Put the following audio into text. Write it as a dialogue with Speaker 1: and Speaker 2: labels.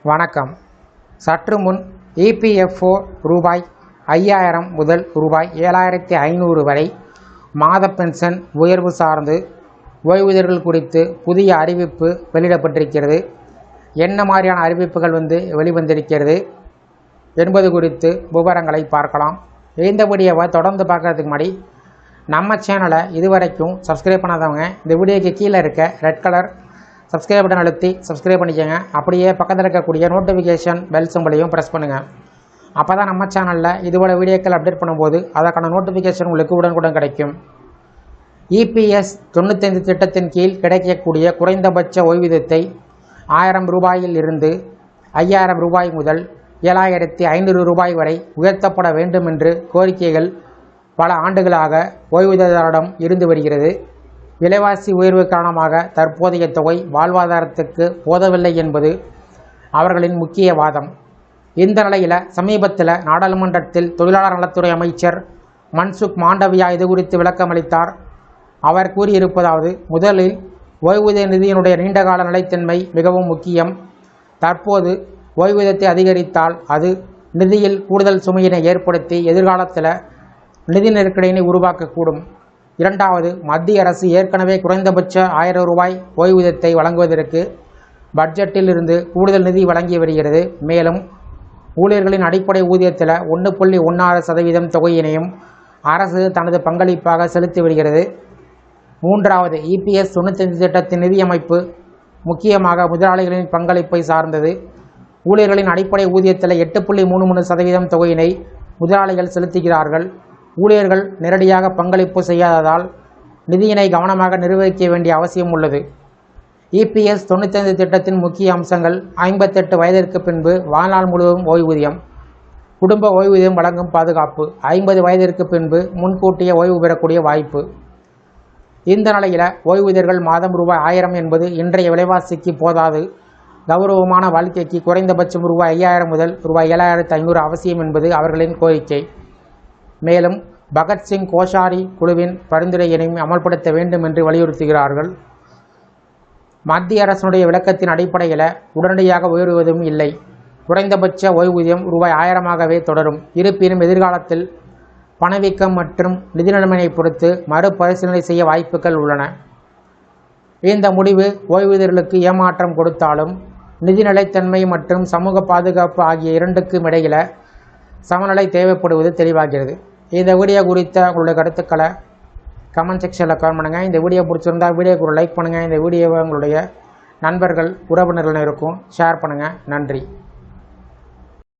Speaker 1: வணக்கம். சற்று முன் EPFO ரூபாய் 5000 முதல் ரூபாய் 7500 வரை மாத பென்ஷன் உயர்வு சார்ந்து ஓய்வூதியர்கள் குறித்து புதிய அறிவிப்பு வெளியிடப்பட்டிருக்கிறது. என்ன மாதிரியான அறிவிப்புகள் வெளிவந்திருக்கிறது என்பது குறித்து விவரங்களை பார்க்கலாம். இந்த வீடியோவை தொடர்ந்து பார்க்கறதுக்கு முன்னாடி நம்ம சேனலை இதுவரைக்கும் சப்ஸ்கிரைப் பண்ணாதவங்க இந்த வீடியோக்கு கீழே இருக்க ரெட் கலர் சப்ஸ்கிரைப் பட்டன் அழுத்தி சப்ஸ்கிரைப் பண்ணிக்கோங்க. அப்படியே பக்கத்தில் இருக்கக்கூடிய நோட்டிஃபிகேஷன் பெல் சிம்பளையும் ப்ரெஸ் பண்ணுங்கள். அப்போ தான் நம்ம சேனலில் இதுபோல் வீடியோக்கள் அப்டேட் பண்ணும்போது அதற்கான நோட்டிஃபிகேஷன் உங்களுக்கு உடனுக்குடன் கிடைக்கும். EPS 95 திட்டத்தின் கீழ் கிடைக்கக்கூடிய குறைந்தபட்ச ஓய்வூதியத்தை 1000 ரூபாயில் இருந்து 5000 ரூபாய் முதல் 7500 ரூபாய் வரை உயர்த்தப்பட வேண்டும் என்று கோரிக்கைகள் பல ஆண்டுகளாக ஓய்வூதியதாரரிடம் இருந்து வருகிறது. விலைவாசி உயர்வு காரணமாக தற்போதைய தொகை வாழ்வாதாரத்துக்கு போதவில்லை என்பது அவர்களின் முக்கிய வாதம். இந்த நிலையில் சமீபத்தில் நாடாளுமன்றத்தில் தொழிலாளர் நலத்துறை அமைச்சர் மன்சுக் மாண்டவியா இது குறித்து விளக்கமளித்தார். அவர் கூறியிருப்பதாவது: முதலில் ஓய்வூதிய நிதியினுடைய நீண்டகால நிலைத்தன்மை மிகவும் முக்கியம். தற்போது ஓய்வூதியத்தை அதிகரித்தால் அது நிதியில் கூடுதல் சுமையினை ஏற்படுத்தி எதிர்காலத்தில் நிதி நெருக்கடியினை உருவாக்கக்கூடும். இரண்டாவது, மத்திய அரசு ஏற்கனவே குறைந்தபட்ச 1000 ரூபாய் ஓய்வூதியத்தை வழங்குவதற்கு பட்ஜெட்டில் இருந்து கூடுதல் நிதி வழங்கி வருகிறது. மேலும் ஊழியர்களின் அடிப்படை ஊதியத்தில் 1.16% தொகையினையும் அரசு தனது பங்களிப்பாக செலுத்தி வருகிறது. மூன்றாவது, EPS 95 திட்டத்தின் நிதியமைப்பு முக்கியமாக முதலாளிகளின் பங்களிப்பை சார்ந்தது. ஊழியர்களின் அடிப்படை ஊதியத்தில் 8.33% தொகையினை முதலாளிகள் செலுத்துகிறார்கள். ஊழியர்கள் நேரடியாக பங்களிப்பு செய்யாததால் நிதியினை கவனமாக நிர்வகிக்க வேண்டிய அவசியம் உள்ளது. EPS 95 திட்டத்தின் முக்கிய அம்சங்கள்: 58 வயதிற்கு பின்பு வாழ்நாள் முழுவதும் ஓய்வூதியம், குடும்ப ஓய்வூதியம் வழங்கும் பாதுகாப்பு, 50 வயதிற்கு பின்பு முன்கூட்டிய ஓய்வு பெறக்கூடிய வாய்ப்பு. இந்த நிலையில் ஓய்வூதியர்கள் மாதம் ரூபாய் 1000 என்பது இன்றைய விலைவாசிக்கு போதாது. கௌரவமான வாழ்க்கைக்கு குறைந்தபட்சம் ரூபாய் 5000 முதல் ரூபாய் 7500 அவசியம் என்பது அவர்களின் கோரிக்கை. மேலும் பகத்சிங் கோஷாரி குழுவின் பரிந்துரையினையும் அமல்படுத்த வேண்டும் என்று வலியுறுத்துகிறார்கள். மத்திய அரசுடைய விளக்கத்தின் அடிப்படையில் உடனடியாக உயர்வதும் இல்லை. குறைந்தபட்ச ஓய்வூதியம் ரூபாய் 1000ஆகவே தொடரும். இருப்பினும் எதிர்காலத்தில் பணவீக்கம் மற்றும் நிதி நிலைமையை பொறுத்து மறுபரிசீலனை செய்ய வாய்ப்புகள் உள்ளன. இந்த முடிவு ஓய்வூதியர்களுக்கு ஏமாற்றம் கொடுத்தாலும் நிதி நிலைத்தன்மை மற்றும் சமூக பாதுகாப்பு ஆகிய இரண்டுக்கும் இடையில் சமநிலை தேவைப்படுவது தெளிவாகிறது. இந்த வீடியோ குறித்த உங்களுடைய கருத்துக்களை கமெண்ட் செக்ஷனில் கமெண்ட் பண்ணுங்கள். இந்த வீடியோ பிடிச்சிருந்தால் வீடியோக்கு ஒரு லைக் பண்ணுங்கள். இந்த வீடியோவை உங்களுடைய நண்பர்கள் உறவினர்கள் இருக்கும் ஷேர் பண்ணுங்கள். நன்றி.